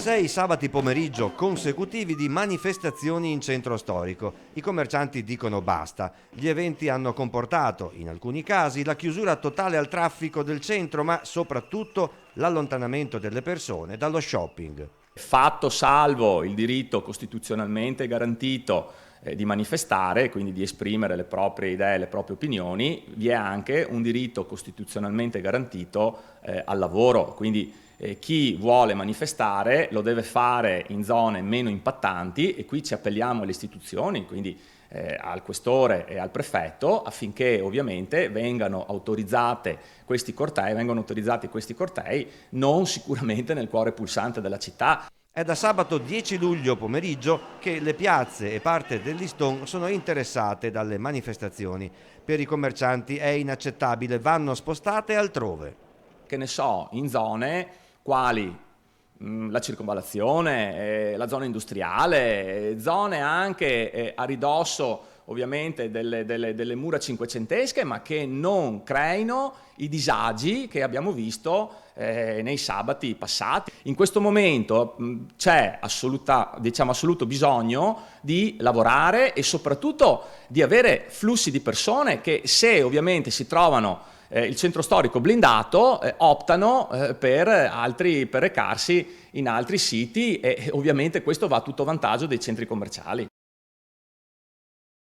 6 sabati pomeriggio consecutivi di manifestazioni in centro storico. I commercianti dicono basta. Gli eventi hanno comportato, in alcuni casi, la chiusura totale al traffico del centro, ma soprattutto l'allontanamento delle persone dallo shopping. Fatto salvo il diritto costituzionalmente garantito di manifestare, quindi di esprimere le proprie idee, le proprie opinioni, vi è anche un diritto costituzionalmente garantito al lavoro, quindi chi vuole manifestare lo deve fare in zone meno impattanti e qui ci appelliamo alle istituzioni, quindi al questore e al prefetto, affinché ovviamente vengano autorizzati questi cortei, non sicuramente nel cuore pulsante della città. È da sabato 10 luglio pomeriggio che le piazze e parte dell'Iston sono interessate dalle manifestazioni. Per i commercianti è inaccettabile, vanno spostate altrove. Che ne so, in zone quali la circonvallazione, la zona industriale, zone anche a ridosso ovviamente delle mura cinquecentesche, ma che non creino i disagi che abbiamo visto nei sabati passati. In questo momento c'è assoluto bisogno di lavorare e soprattutto di avere flussi di persone che, se ovviamente si trovano il centro storico blindato, optano per recarsi in altri siti e ovviamente questo va a tutto vantaggio dei centri commerciali.